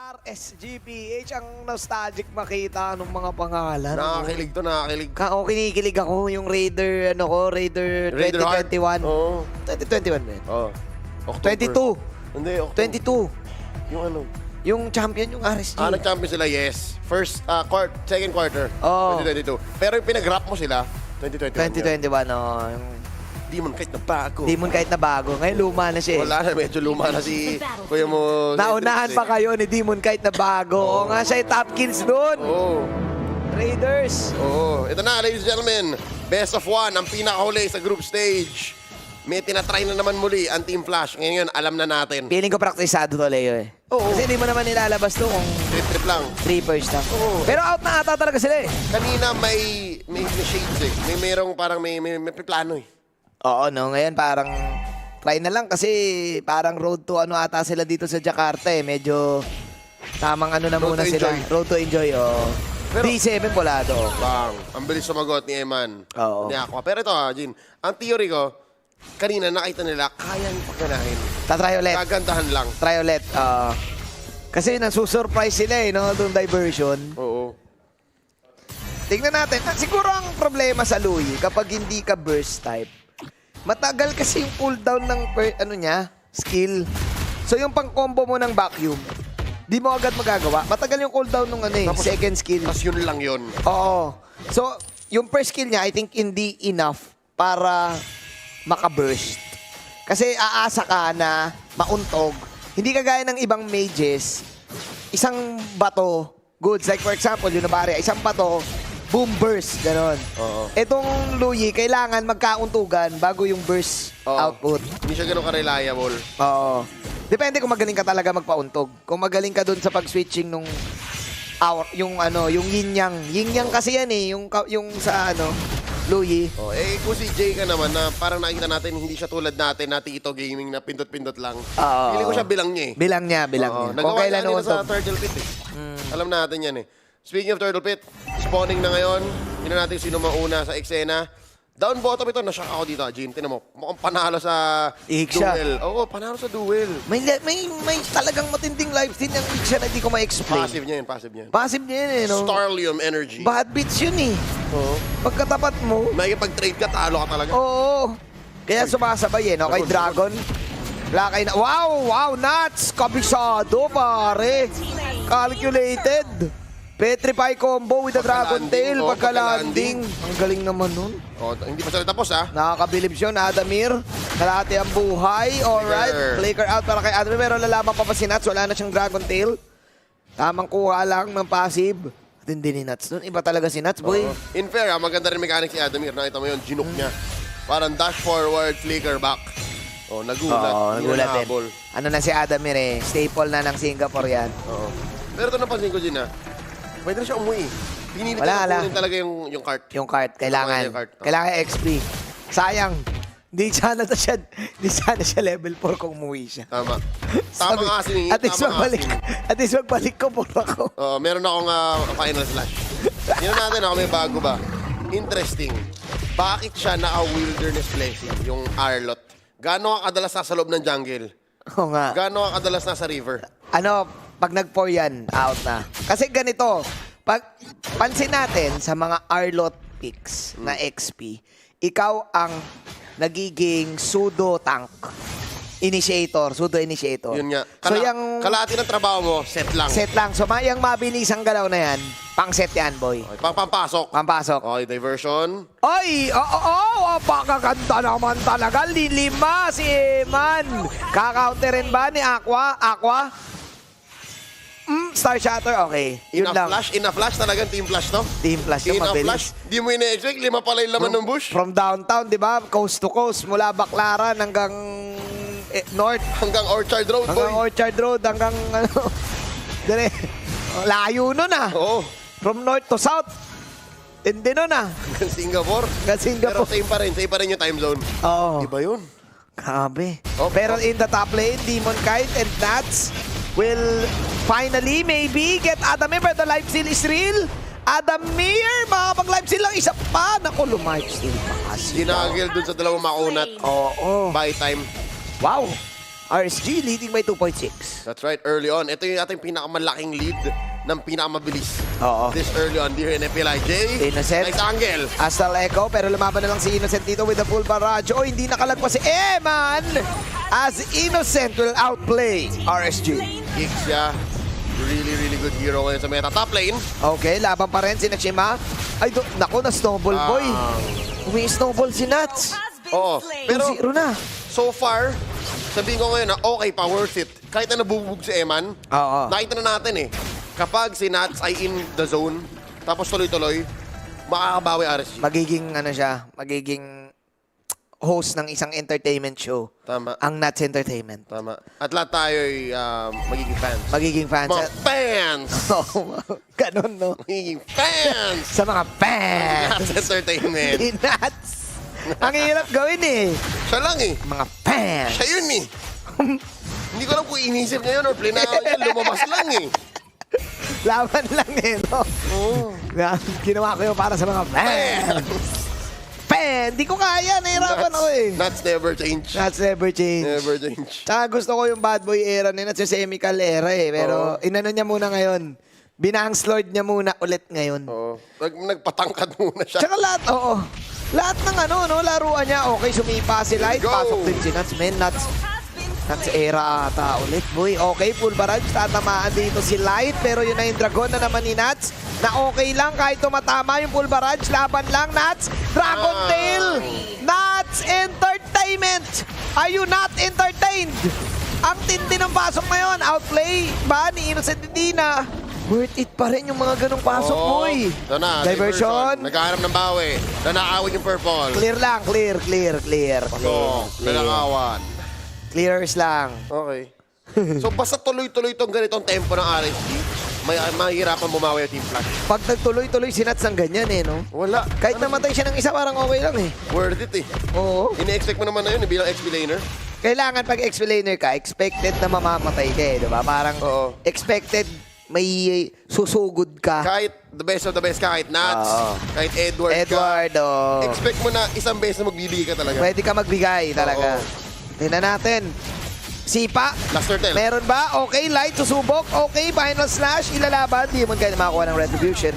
RSGPH, ang nostalgic makita ng mga pangalan. Nakakilig to, nakakilig. Kinikilig ako yung Raider, Raider Raider 2021. Oo. 2021 ba yun? Oo. 22. Hindi, October. 22. Yung ano? Yung champion, yung RSG. Nag-champion sila, yes. Second quarter, Oo. 2022. Pero yung pinag-rap mo sila, 2021. 2021, yung Demon kahit na bago. Demon kahit na bago. Ngayon luma na siya eh. Wala na, medyo luma na si kuya mo. Naunahan pa kayo ni Demon kahit na bago. Oo nga siya yung top kills doon. Oo. Raiders. Oo. Ito na, ladies and gentlemen. Best of one, ang pinakahuli sa group stage. May tinatry na naman muli ang Team Flash. Ngayon, alam na natin. Feeling ko praktisado to, Leo eh. Oo. Kasi hindi mo naman nilalabas to kung Trip-trip lang. 3 first lang. Oo. Pero out na ata talaga sila eh. Kanina may shades eh. Merong parang may plano eh. Oo, no. Ngayon parang try na lang kasi parang road to ata sila dito sa Jakarta eh. Medyo tamang na Road muna to sila. enjoy. Road to enjoy, oh. Pero- D7 Polado. Bang. Ang bilis sumagot ni Eman. Oo. Ni Aqua. Pero ito Jin. Ang theory ko, kanina nakita nila, kayang pagkanahin. Tatry ulit. Kagandahan lang. Try ulit. Kasi nasusurprise sila eh, no? Itong diversion. Oo. Tingnan natin. Siguro ang problema sa Louie, kapag hindi ka burst type, matagal kasi yung cooldown ng skill. So yung pang-combo mo ng vacuum, di mo agad magagawa. Matagal yung cooldown ng second skill. Tapos yun lang yun. Oo. So, yung first skill niya, I think hindi enough para makaburst. Kasi aasa ka na mauntog. Hindi kagaya ng ibang mages, isang bato, goods. Like for example, yung Nabaria, isang bato, boom, burst, ganon. Oo. Etong Louie, kailangan magkauntugan bago yung burst Oo. output. Hindi siya ganun ka-reliable. Oo. Depende kung magaling ka talaga magpauntog. Kung magaling ka dun sa pag-switching nung yung yin-yang. Yin-yang kasi yan eh, yung sa Louie. Oh, kung si Jay ka naman na parang nakita natin hindi siya tulad natin na Tito Gaming na pindot-pindot lang. Oo. Feeling ko siya bilang niya eh. Bilang niya. Oo. Kung Nagawa kailan niya kanina sa uuntog. Turtle Pit eh. Alam natin yan eh. Speaking of Turtle Pit, spawning na ngayon. Tingnan natin sino mauna sa eksena. Down bottom ito, nashock ako dito, Jin. Tingnan mo, mukhang panalo sa Ihik siya. duel. Oo, panalo sa duel. May talagang matinding live steal yung siya na hindi ko ma-explain. Passive niya yun, passive niya yun. Passive niya yun eh, no? Starlium energy. Bad beats yun eh. Oo. Pagkatapat mo, May pag-trade ka, talo ka talaga. oo. Kaya sumasabay eh, no? Kay Dragon. Wow, nuts! Kabisado, pare. Calculated. Petrify combo with the Dragon Tail. Pagka-landing. Pagka-landing. Ang galing naman nun. Oh, hindi pa sila tapos ha. Nakakabilib siya, Adamir. Kalahati ang buhay. Alright. Flicker out para kay Adamir. Pero lalaman pa si Nuts. Wala na siyang Dragon Tail. Tamang kuha lang ng passive. At hindi ni Nuts nun. Iba talaga si Nuts, boy. In fair, maganda rin mechanic si Adamir. Nakita mo yun, ginuk niya. Parang dash forward, flicker back. Oh, nagulat. Oo, Hindi nagulat na din. nahabol. Ano na si Adamir eh. Staple na ng Singapore yan. Oo. Pero ito napansin ko din ha. Pwede na siya umuwi. Pinili Wala. kunin talaga yung cart. Yung cart, kailangan. Yung cart. Kailangan XP. Sayang. Di sana siya level 4 kung umuwi siya. Tama. Tama nga si At least magbalik ko por ako. Meron akong final slash. Yun natin ako, may bago ba? Interesting. Bakit siya naka-wilderness blessing, yung Arlot? Gaano ka kadalas nasa loob ng jungle? Oo nga. Gaano ka kadalas nasa river? Pag nag-4 yan, out na. Kasi ganito, pag pansin natin sa mga Arlot picks na XP, ikaw ang nagiging pseudo-tank. Pseudo-initiator. Yun nga. So, yung Kalahati ng trabaho mo, set lang. set lang. So, yung mabilisang galaw na yan, pang-set yan, boy. Okay, pampasok. Pampasok. Okay, diversion. Ay, pakaganda naman talaga. Lilima si Eman. Kakaunterin ba ni Aqua? Star Shatter, okay. Yun lang. Ina-flash talagang team flash to. Team Flash yung mabilis. Ina-flash. Di mo ina-expect, 5 pala yung laman ng bush. From downtown, di ba? Coast to coast. Mula Baclaran hanggang north. Hanggang Orchard Road, Hanggang boy. Orchard Road. Hanggang dire. Layo nun ah. Oo. From north to south. Tindi nun ah. Hanggang Singapore. Hanggang Singapore. Pero same pa rin yung time zone. Oo. Iba yun. Grabe. Oh, Pero oh. in the top lane, Demon Kite and Nats will finally maybe get Adamir, but the life steal is real. Adamir, makapag-life steal lang isa pa. Naku, lumife steal pa kasi. Ginagil dun sa dalawang makunat. Oo. Buy time. Wow. RSG leading by 2.6. That's right, early on. Ito yung ating pinakamalaking lead ng pinakamabilis. Oo. This early on, dear NFLIJ. Innocent. Nice angle. Astral Echo, pero lumaban na lang si Innocent dito with the full barrage. Oh, hindi nakalagpas si Eman as Innocent will outplay RSG. Gigs siya. Really good hero ngayon sa meta. Top lane. Okay, laban pa rin si Nachima. Ay, naku, na-snowball boy. Umi-snowball si Nats. Oo. Pero 2-0 na. so far, sabihin ko ngayon na okay pa, worth it. Kahit na nabubog si Eman, Oo. nakita na natin eh. Kapag si Nats ay in the zone, tapos tuloy-tuloy, makakabawi RSG. Magiging, ano siya, magiging host ng isang entertainment show. Tama. Ang Nats Entertainment. Tama. At lahat tayo ay magiging fans. Magiging fans. Mga fans! Oo, ganun, no? Magiging fans! Sa mga fans. Nats Entertainment. Ni Nats. Ang hirap gawin eh. Siya lang eh. Mga fans. Siya yun eh. Hindi ko alam kung inisip niya yun or plinao niya. Lumabas lang eh. Laban lang eh, no? Oo. Ginawa ko yun para sa mga fans. Fan! Di ko kaya. Nahirapan ako eh. Nats never change. Nats never change. Never change. Tsaka gusto ko yung bad boy era ni Nats, yung chemical era eh. Pero inano niya muna ngayon. Binangslord niya muna ulit ngayon. Oo. Nagpatangkad muna siya. Tsaka lahat, oo. Lahat ng ano, no, laruan niya. Okay, sumipa si Light. Go! Pasok din si Nats. Men, Nats era ata ulit, boy. Okay, full barrage. Tatamaan dito si Light. Pero yun na yung Dragon na naman ni Nats. Na okay lang kahit tumatama yung full barrage. Laban lang, Nats. Dragon Tail. Nats Entertainment. Are you not entertained? Ang tindi ng pasok ngayon. Outplay ba ni Innocent Dina? Worth it pa rin yung mga ganong pasok, Oo. boy. Ito na, Diversion. Naghahanap ng bawi. Nanakawin yung purple. Clear lang, clear. Pasok. Nanakawan. Clears lang. Okay. So basta tuloy-tuloy itong ganitong tempo ng RSG, mahihirapan bumawi yung Team Flash. Pag nagtuloy-tuloy si Nats ng ganyan eh, no? Wala. Kahit namatay siya ng isa, parang okay lang eh. Worth it eh. Oo. Ini-expect mo naman na yun bilang XP laner. Kailangan pag explainer ka, expected na mamamatay ka eh, di ba? Parang Oo. expected may susugod ka. Kahit the best of the best ka, kahit Nats, Oo. kahit Edward ka. Edward, oh. Expect mo na isang beses na magbibigay ka talaga. Pwede ka magbigay talaga. Oo. Tingnan natin. Sipa. Last turtle. Meron ba? Okay, Light, susubok. Okay, final slash, ilalaban. Di mo kaya makakuha ng retribution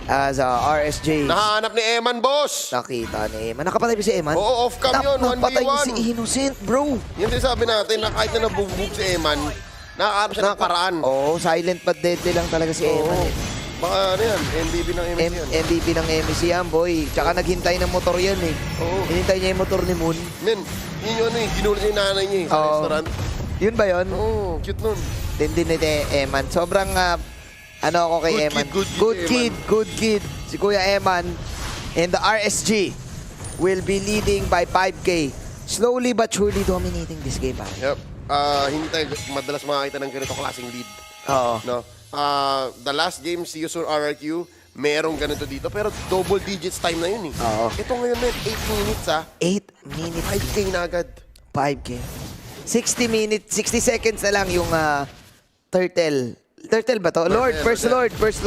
as RSJ. Nahanap ni Eman, boss! Nakita ni Eman. Nakapatay ba si Eman? Oo, off-cam yun, Napatay 1v1. si Innocent, bro. Yung sabi natin na kahit na nabubog si Eman, nakakahanap siya ng paraan. Oo, silent but deadly lang talaga si Eman. Oo. Eh. Baka ano yan, MVP ng MC yan. MVP ng MEC yan, boy. Tsaka naghintay ng motor yan eh. Oo. Hinintay niya yung motor ni Moon. Men, yun yung ano eh, ginulat yung nanay niya eh, sa Oo. restaurant. Yun ba yun? Oo, cute nun. Din ni Eman. Sobrang, ano ako kay Good Eman. kid, good kid, Good kid. Si Kuya Eman and the RSG will be leading by 5K. Slowly but surely dominating this game, pare. Yep. Hindi tayo madalas makakita ng ganito klaseng lead. Oo. No? The last game, see you soon RRQ, merong ganito dito. Pero double digits time na yun eh. Oo. Ito ngayon, men, 8 minutes 8 minutes. 5K na agad. 5K. 60 minutes, 60 seconds na lang yung turtle. Turtle ba to? Lord, first Lord. First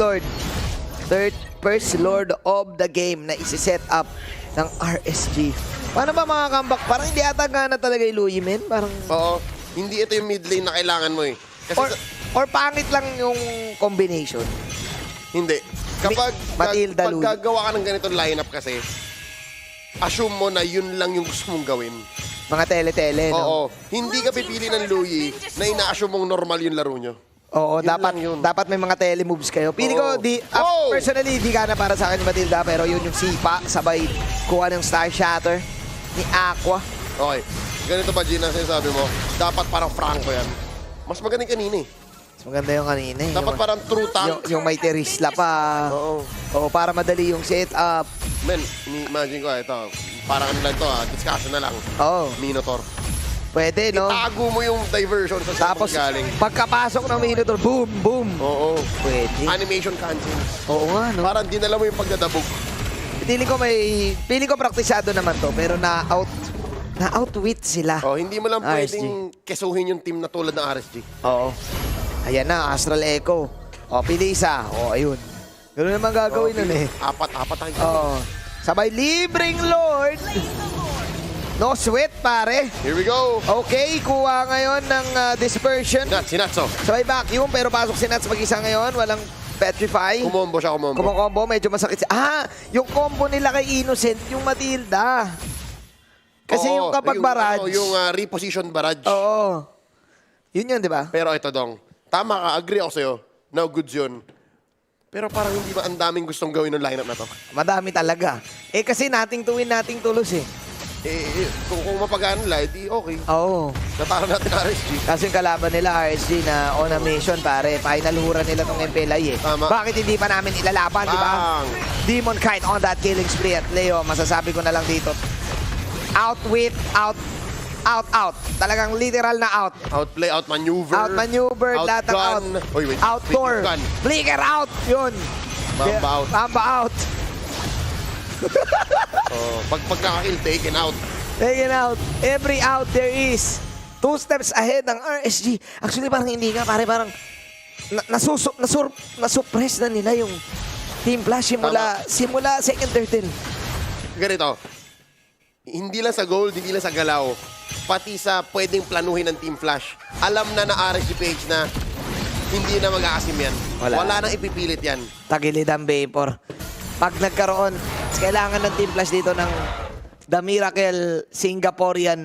Lord of the game na isi-set up ng RSG. Paano ba mga comeback? Parang hindi ata gana talaga yung Louie, men. Parang... Oo. Hindi ito yung mid lane na kailangan mo eh. Kasi Or pangit lang yung combination. hindi. Kapag Matilda, pag Louie. gagawa ka ng ganitong lineup kasi, assume mo na yun lang yung gusto mong gawin. Mga tele-tele, no? Oo. Hindi ka pipili ng Louie na ina-assume mong normal yung laro nyo. Oo, Yun dapat lang yun. dapat may mga tele-moves kayo. Pili ko, Oo. oh! Personally, di ka na para sa akin ni Matilda, pero yun yung sipa, sabay kuha ng Star Shatter ni Aqua. Okay. Ganito ba, Gina, sinasabi mo? Dapat parang Franco yan. Mas magaling kanina eh. Mas maganda yung kanina eh. Dapat parang true tank. Yung may Terisla pa. Oo. Oo, para madali yung setup. Men, imagine ko, ito, parang ano lang to discussion na lang. Oo, Minotaur. pwede, no? Itago mo yung diversion sa Tapos, saan galing. pagkapasok ng Minotaur, boom, boom. Oo. Pwede. Animation cancel. Oo nga, no? Parang dinala mo yung pagdadabog. Feeling ko praktisado naman to, pero na-outwit sila. Oh, hindi mo lang RSG. pwedeng kesuhin yung team na tulad ng RSG. Oo. Ayan na, Astral Echo. O, pili isa. O, ayun. Ganoon naman gagawin nun eh. Apat tayo. Oo. Sabay libreng Lord. No sweat, pare. Here we go. Okay, kuha ngayon ng dispersion. Si Natso. Sabay vacuum, pero pasok si Nats mag-isa ngayon. Walang petrify. Kumombo siya, kumombo. Combo, medyo masakit siya. Yung combo nila kay Innocent, yung Matilda. Kasi Oo, yung kapag barrage. Yung reposition barrage. Oo. Yun, di ba? Pero ito, Dong. Tama ka, agree ako sa'yo. No goods yun. Pero parang hindi ba ang daming gustong gawin ng lineup na to? Madami talaga. Kasi nating tuwin, nating tulos eh. Kung mapagano nila, edi okay. Oo. Natara natin RSG. Kasi yung kalaban nila, RSG, na on a mission, pare. Final hura nila tong MPLI eh. Tama. Bakit hindi pa namin ilalaban, di ba? Bang! Demon Knight on that killing spree at Leo, masasabi ko na lang dito. Out. Talagang literal na out. Outplay, outmaneuver. Outmaneuver, lahat ng out. Oy, wait. Outdoor. Gun. Flicker out. Yun. Mamba out. Mamba out. Pag nakakil, taken out. Taken out. Every out there is 2 steps ahead ng RSG. Actually, parang hindi nga. Parang nasuppress na nila yung Team Flash simula second turtle. Ganito. Hindi lang sa gold, hindi lang sa galaw. Pati sa pwedeng planuhin ng Team Flash. Alam na RSG page na hindi na mag-aasim yan. Wala nang ipipilit yan. Tagilid ang Vapor. Pag nagkaroon, kailangan ng Team Flash dito ng The Miracle Singaporean,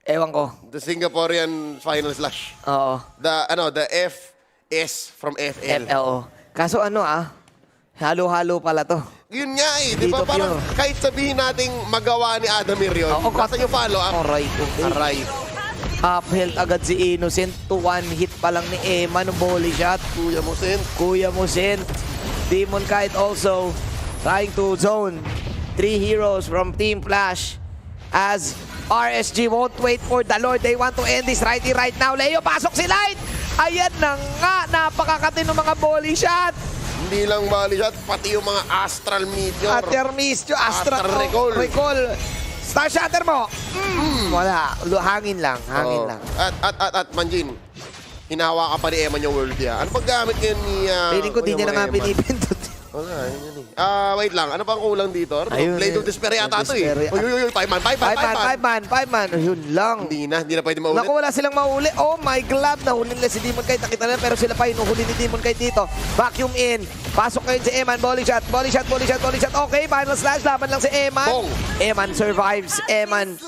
ewan ko. The Singaporean Final Slash. Oo. The FS from FL. FLO. Kaso halo-halo pala to. Yun nga eh, di ba? Dito Parang pure. kahit sabihin nating magawa ni Adamir yun, Oo, basta yung follow-up, Aray ko. aray. Up health agad si Innocent to 1 hit pa lang ni Emma ng volley shot. Kuya mo, Sint. Demon Knight also trying to zone 3 heroes from Team Flash as RSG won't wait for the Lord. They want to end this right here, right now. Leo, pasok si Light! Ayan na nga, napakakatino mga volley shot. Hindi lang bali shot, pati yung mga Astral Meteor. Astral Recall. Star Shatter mo. Wala. Hangin lang. Oo. At Manjin, hinawa ka pa ni Eman yung world niya. Ano pang gamit ngayon ni... Feeling ko di niya na nga pinipindot. Wala, yun yan eh. Wait lang, ano pang kulang dito? Ayun, Blade of Despair yata ito eh. Despair. Uy, 5 man. Ayun lang. Hindi na pwede maulit. Naku, wala silang mauli. Oh my glove. Nahuli nila si Demon Knight. Nakita nila pero sila pa hinuhuli ni Demon Knight dito. Vacuum in. Pasok ngayon si Eman. Volley shot. Okay, final slash. Laban lang si Eman. Bong. Eman survives. Eman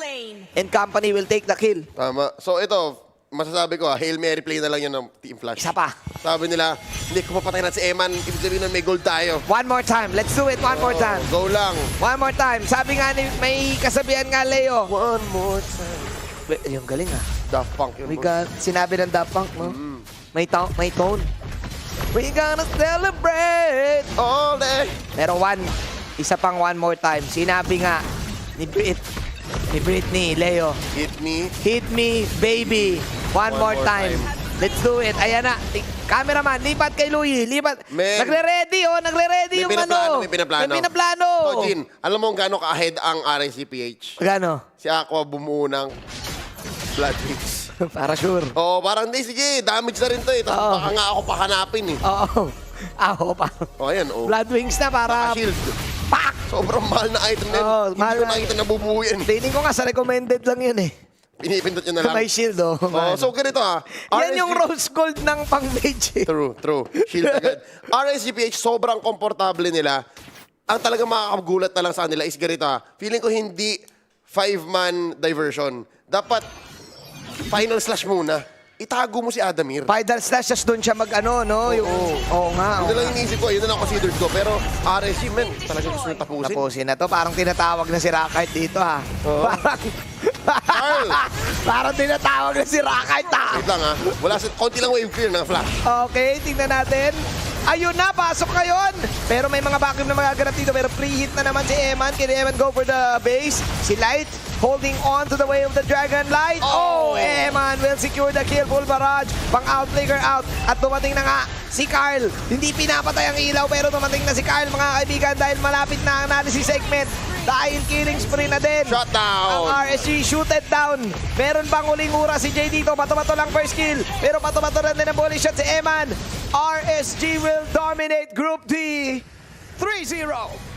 and company will take the kill. Tama. So ito, masasabi ko Hail Mary play na lang yan ng Team Flash. Isa pa. Sabi nila, hindi ko papatay na si Eman. Ibig sabihin nun, may gold tayo. One more time. Let's do it one more time. Go lang. One more time. Sabi nga ni, may kasabihan nga, Leo. One more time. Yung galing Daft Punk yun. We got, sinabi ng Daft Punk, no? May tone. We gonna celebrate. All day. Pero isa pang one more time. Sinabi nga ni Britney, Leo. Hit me. Hit me, baby. One more time. Let's do it. Ayan na. Cameraman, lipat kay Louie. Lipat. Men. Nagre-ready yung May pinaplano. May pinaplano. So, Jin, alam mo gaano ka-ahead ang RSCPH? Gano? Si Aqua bumuo ng Blood Wings. Para sure. Oo, parang hindi. Sige, damage na rin to eh. Tapos Oo. baka nga ako pahanapin eh. Oo. Ako pa. O, ayan, o. Blood Wings na para... Shield. Pak! Sobrang mahal na item na yun. Oo, Hindi mahal ko na- nakita na bumuo yan. Feeling ko nga sa recommended lang yun eh. Pinipindot nyo na lang. May shield oh. Oh, so ganito Yan yung rose gold ng pang-mage eh. True. Shield agad. RSGPH, sobrang komportable nila. Ang talagang makakagulat na lang sa kanila is ganito Feeling ko hindi 5-man diversion. Dapat final slash muna. Itago mo si Adamir. Final slash, just doon siya mag-ano, no? Oo nga. Yun na lang iniisip ko, yun na lang considered ko. Pero RSG, men, talagang gusto nyo tapusin. Tapusin na to. Parang tinatawag na si Rakite dito ha. Oo. Carl! Parang tinatawag na si Rakite ha. Wait lang Wala konti lang wave clear ng flash. Okay, tingnan natin. Ayun na, pasok ngayon. Pero may mga vacuum na magaganap dito. Pero pre-hit na naman si Eman. Can Eman go for the base? Si Light holding on to the way of the Dragon Light. Oh, Eman will secure the kill. Full barrage. Pang-outflicker out. At dumating na nga si Carl. Hindi pinapatay ang ilaw pero dumating na si Carl mga kaibigan dahil malapit na ang analysis segment. Dahil killing spree na din. Shut down. Ang RSG shoot it down. Meron bang uling ura si Jay dito? Bato-bato lang first kill. Pero bato-bato rin din ang volley shot si Eman. RSG will dominate Group D. 3-0.